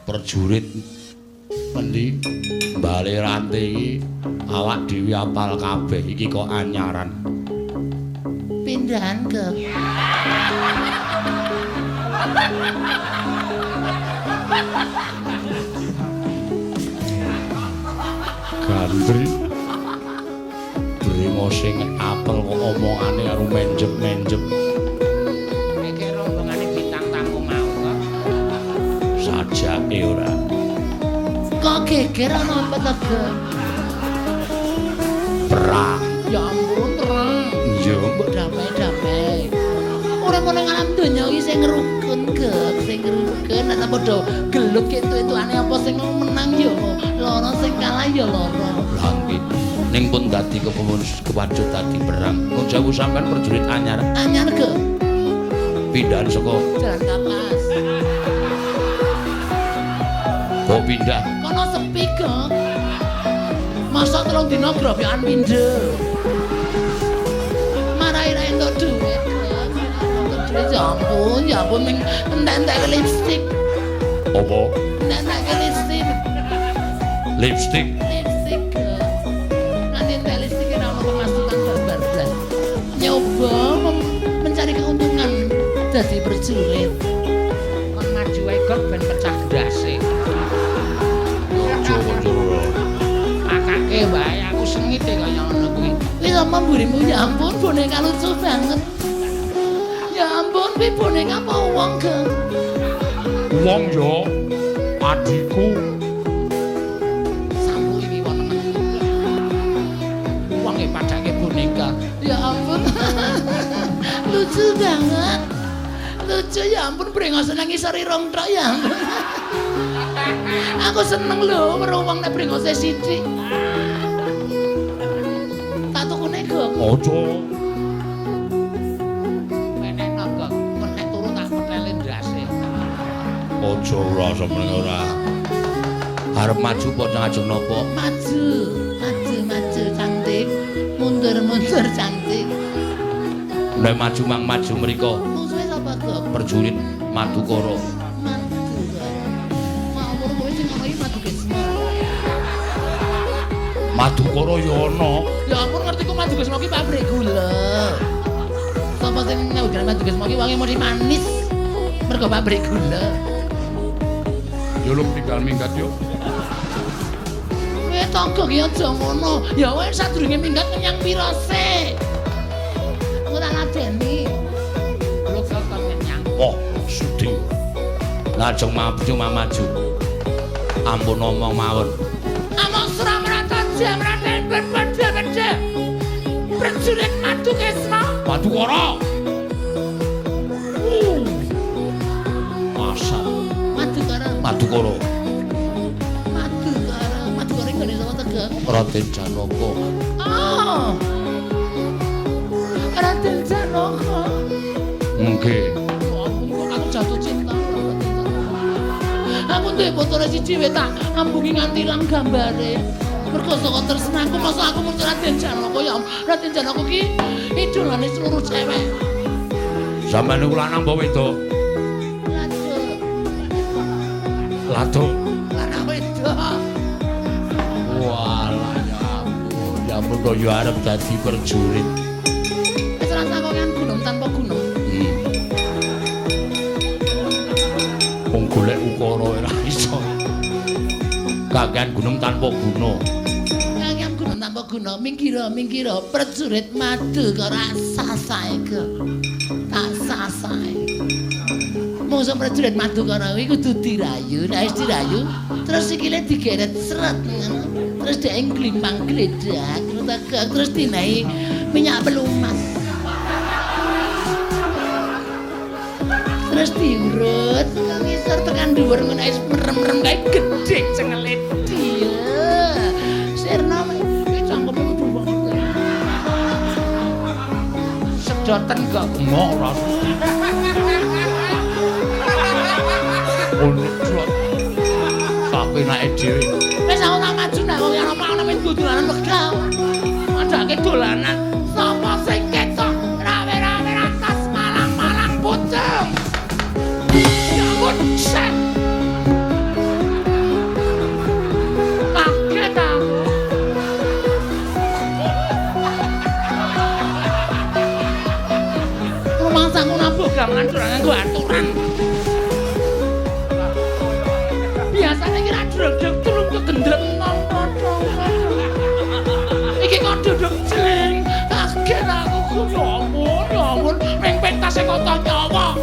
Prajurit mendi bali ranti iki awak dhewe apal kabeh iki kok anyaran. Pindahan ke. Gandri Brimo sing apel kok omongane karo menjep-menjep. Iki rombongane bintang tamu mau kok. Sajake ora. Kok geger ana apa to, Ge? Perang. Ya ampun, perang. Iya, Mbok damai-damai. Ora kono ning alam donya iki sing ngrukun, Ge, sing ngrukun ana padha gelut entuk-entukane apa sing menang ya lara sing kalah ya lara. Lah ning pun dadi kewacut dadi perang. Wong Jawa sampean prajurit anyar. Anyar, Ge. Pindahan saka Jalan Kapas. kok pindah. Kono sepi, Ge. Masa 3 dina grobokan pindho. Marai ra entuk dhuwit, Ge. Ya ampun ning entek-entek lipstik. Apa? Entek lipstik. Lipstik. Lipstik, Ge. Nanti entek lipstik ora ono pemasukan barbar blas. Nyoba mencari keuntungan dadi prajurit. Kon maju wae kok ben pecah ndase. Jowo-jowo. Makake wae aku sengite kaya ngono kuwi. Kuwi sama mburimu ya ampun boneka lucu banget. Ya ampun kuwi boneka apa wong, Ge? Wong yo adikku. Sampu iki wonengen. Wong e padake boneka. Ya ampun. Lucu banget. Lucu ya ampun brengos nang ngisori rong tok ya ampun. Aku seneng lho weruh wong nek brengose sithik. Tak tukune, Ge. Aja. Menehno, Ge. Kon nek turu tak petele ndase. Aja ora semene ora. Arep maju apa ngajeng napa? Maju, maju cantik. Mundur cantik. Nek maju mang maju mriko Musuhe sapa, Ge? prajurit Madukara. Madu, Ge. Mau kowe sing ngono iki madu gesma. Madukara ya ana. Ya ampun ngerti ku madu gesma ki pabrik gula. Sapa sing nyawudan madu gesma ki wangi mesti manis. Mergo pabrik gula. Yo lu tinggal minggat yo. Kowe tangga ki aja ngono. Ya wis sadurunge minggat menyang pira sik. Aku tak ladeni. Lu kok menyang. Oh, sedih. Lajeng maju. Ampun omong mawon. Amok seram rata jam raden berbeda-beda. Prajurit madu gesma. Madukara. Masa Madukara. Madukara. Madukara ngene sapa Tegal? Raden Janaka. Oh. Raden Janaka. Nggih. Oh, ampun, aku jatuh cinta. Aku duwe fotone siji wae tak ambungi nganti ilang gambare. Mergo saka tresnaku masa aku mung Raden Janaka ya. Raden Janaka ki idolane seluruh cewek. Sampeyan niku lanang apa wedok? Laduk. Lanang wedok. Walah ya ampun. Ya ampun kok yo arep dadi prajurit. Wis rasa kokan gunung tanpa gunung. Wong golek ukara ora iso. Kakean gunung tanpa guna. Kakean gunung tanpa guna. Minggir prajurit madu kok rasa sae ke. Tak sasae. Mosok prajurit madu kono kuwi kudu dirayu, nek wis dirayu terus sikile digeret sret ngono. Terus dhek nglimpang gledak, terus dinahi minyak pelumas. Terus diurut ke ngisor tekan dhuwur ngono wis merem-merem kae gedhe cengelit dia. Sirna iki cangkeme kudu banget. Sedoten kok Ngok ora. Ono clot. Sapenake dhewe. wis aku tak maju nek wong ana ana men dolanan wekdal. Madake dolanan sapa sing ketok rawe-rawe ratas malang-malang pucung. Ya ampun, set. aturan nganggo aturan. Biasane iki ra dreg-dreg tulung kegendreng nonton. Iki kok duduk jleng. Kaget aku ya ampun, ning pentase kota nyawa.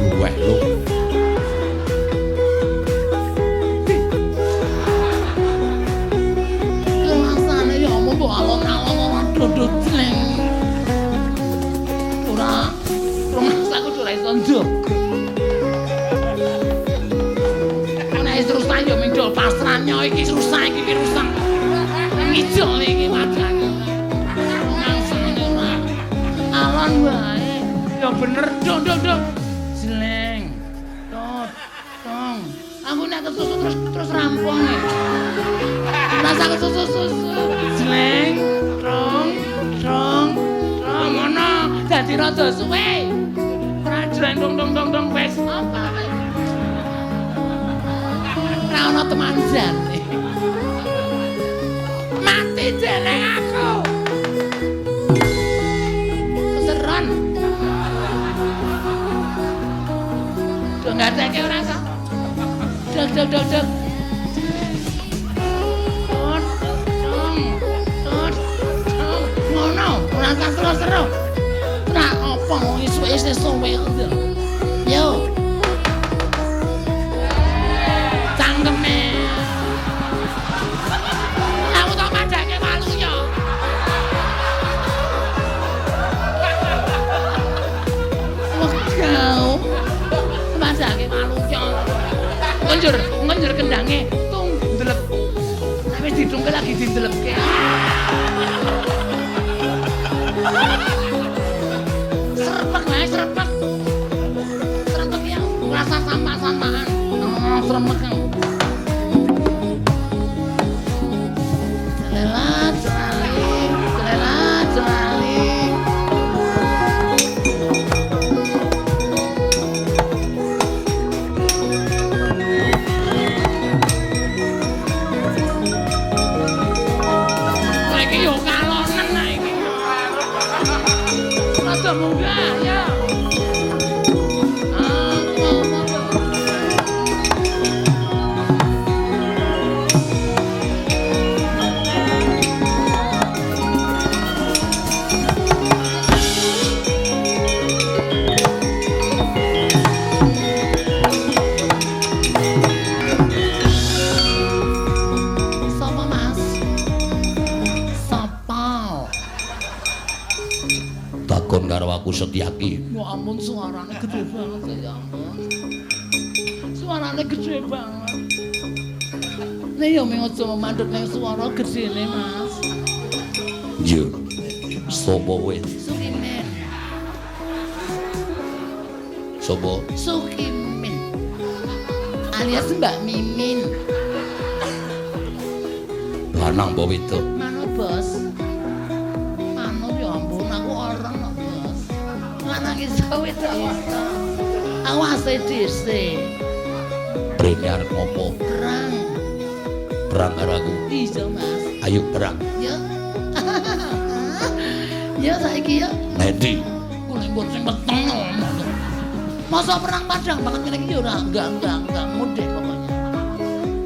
Luweh lu. Rasane ya ampun kok alon-alon ora duduk jleng. Ora aku ora iso nduk. Nek susah yo mindol pasrahnya iki susah iki rusak. Ngijol iki wadane. Langsung ora. Alon wae. Ya bener nduk. Jleng. Tong. Aku nek kesusu terus rampung. Rasa kesusu. Jleng. Tong. Ngono. Dadi rada suwe. Jreng dong wis apa wae. Ora ono teman jane. Mati dene aku. Keseron. Dong ngateke ora kok. Deg. Dong. Ngono, ora tak seru-seru. Ora apa isu-isu suwe kok. Yo. Cangkeme. Aku tak madake walunya. Kau madake walunya. Ngenjur kendange tung ndelep. Wis didungke lagi dindelepke. Serpek ya, rasa sama-samaan. Serpek kan. Celelat celali. Iki yo kalonen nah iki. Rada munggah ya. Takon karo aku Setyaki. Ya ampun suarane gede banget ya ampun. Suarane gede banget. Nek yo mung aja mandhut ning suara gedene, Mas. Yo. Sopo kowe? Sukimin. Sopo? Sukimin. Alias Mbak Mimin. Lanang apa wedok? Manut, Bos. Manut ya ampun aku orang kok, Bos. Lanang iso wedok iso. Awase dhisik. Rene arep ngopo? Perang. Perang karo aku. Iya, Mas. Ayo perang. Ya. Ya saiki ya. Ngendi? Kulingkut sing peteng ngono. Masa perang padang banget ngene iki ora enggak mudik pokoknya.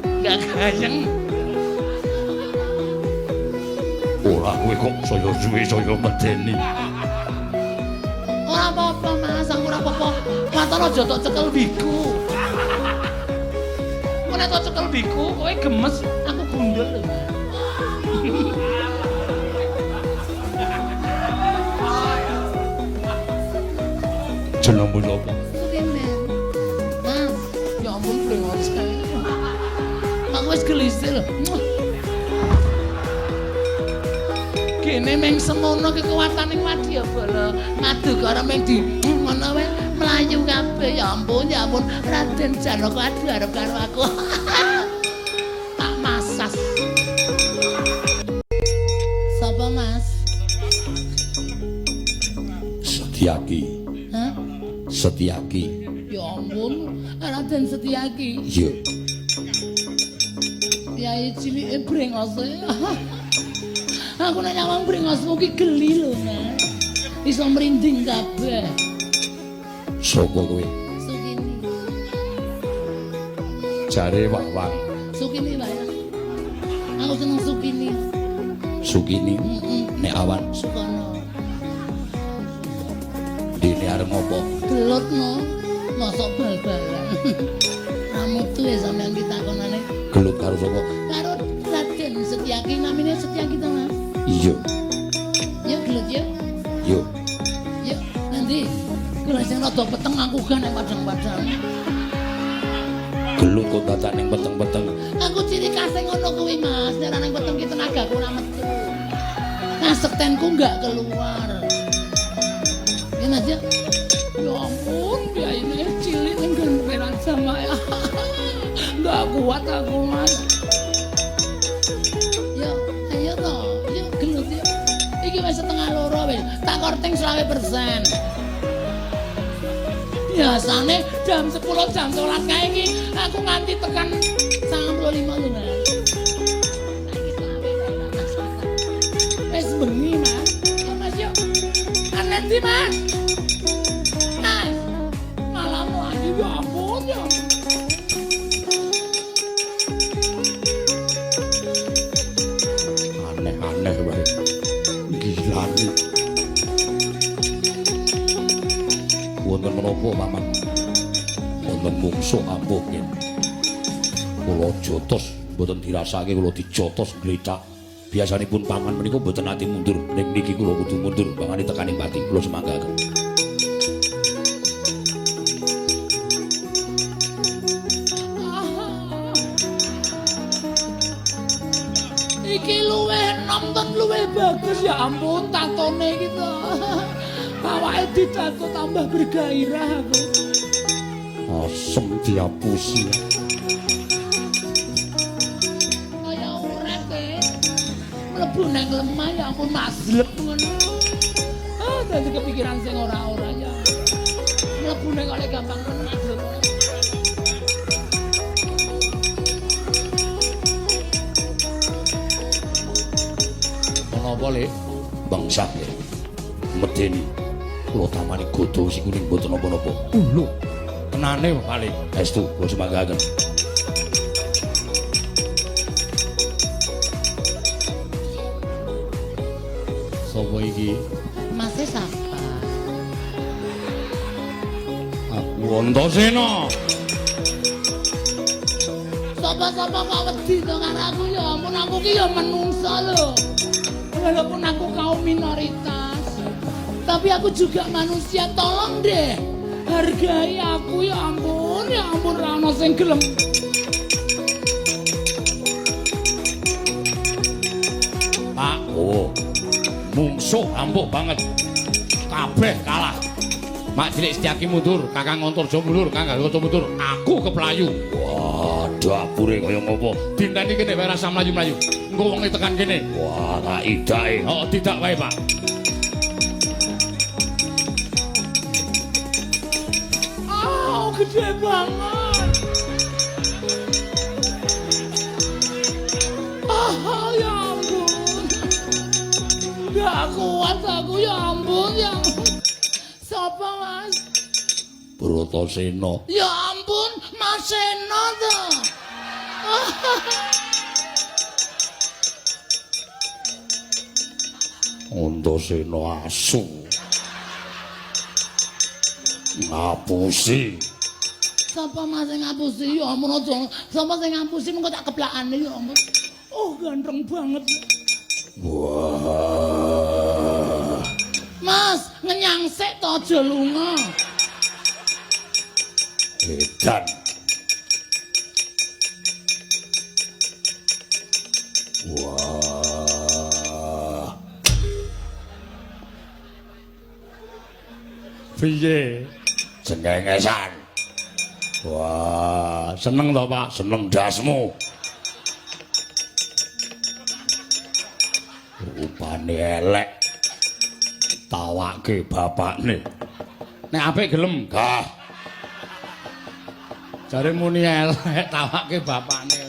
Enggak gayeng. Ora kowe kok saya suwe saya medeni. Ora apa-apa, Mas, aku ora apa-apa. Waton aja tok cekel biku. Nek tok cekel biku, kowe gemes, aku gundul lho, Mas. Jenengmu sapa? Sukimen. Mas, ya ampun brengos kae. Aku wis gelisih lho. Kene meng semono kekuatane Wadyabala. Ngadu karo meng di ngono wae mlayu kabeh. Ya ampun, Raden Janaka adu arep karo aku. Tak masas. Sapa, Mas? Setyaki. Hah? Setyaki. Ya ampun, Raden Setyaki. Iya. Yai cilike brengose. Aku nek nyawang brengosmu ki geli lho, Mas. Iso merinding kabeh. Sapa kowe? Sukini. Jare Wawan. Sukini wae. Aku seneng Sukini. Sukini. Nek awan Sukono. dene arep ngopo? Gelutno. Mosok bal-balan. Kamu tuh ya sampean ditakonane. Gelut karo sapa? Karo Raden Setyaki, namine Setyaki to, Mas. Iya. Yuk gelut yuk. Yo. Yuk, nanti kula sing rada peteng aku kan nek padang-padang. Gelut kok dadak ning peteng-peteng. Aku ciri khasnya ngono kuwi, Mas. Nek nang peteng ki tenagaku ora metu. Ngasektenku enggak keluar. Yen aja. Ya ampun, dia ini cilik ning gemperan sama ya. Enggak kuat aku, Mas. Yuk, ayo toh. Yuk gelut yuk. Iki wis setengah loro wis. Tak korting 20%. Biasane jam 10 jam 11 kae iki aku nganti tekan 95 lho, Mas. Saiki selawe Mas. Wis bengi, Mas. Ya, Mas yuk. Anen di, Mas. Mas. Malam lagi ya ampun ya. Aneh-aneh wae. Gila iki. Wonten menapa, Paman? Wonten mungsuh ampuh nggih. Kula jotos, mboten dirasake kula dijotos glecak. Biasanipun paman menika mboten nate mundur, ning niki kula kudu mundur bangane tekaning pati kula semanggaken. Iki luwih nonton luwih bagus ya ampun tatone iki to. Awake ditato tambah bergairah aku. Asem diapusi. Kaya urip e. Mlebu nang lemah ya ampun maslep ngono. Ah, dadi kepikiran sing ora-ora ya. Mlebu nang oleh gampang maslep. Menapa le? Bangsat le. Medeni. Kula tamani godho si kuning mboten napa-napa. Lho. Tenane paling estu kula semanggaken. Sopo iki? Mas sapa? Aku Antasena. Sapa-sapa kok wedi to karo aku ya ampun aku ki ya menungsa lho. Walaupun aku kaum minoritas, tapi aku juga manusia. Tolong deh hargai aku ya ampun ra ono sing gelem. Pak, oh. Mungsuh ampuh banget. Kabeh kalah. Mak Cilik Setyaki mundur, Kakang Antarja mundur, Kakang Gatot mundur. Aku keplayu. Wah, dapure kaya ngopo? Dinten iki nek ora rasa mlayu-mlayu. Engko wong tekan kene. Wah, tak idake. Oh, tidak wae, Pak. Oh, gede banget. Ah, ya ampun. Gak kuat aku ya ampun ya. Siapa Mas? Bratasena. Ya ampun, Mas Sena to. Antasena asu. Ngapusi. Sapa Mas sing ngapusi? Ya ampun aja. Sapa sing ngapusi mengko tak keplakane ya ampun. Oh, ganteng banget. Wah. Mas, ngenyangsik to aja lunga. Edan. Wah. Piye? Cengengesan. Wah, seneng to, Pak? Seneng dasmu. Rupane elek. Tawake bapakne. Nek apik gelem, gah. Jare muni elek tawake bapakne.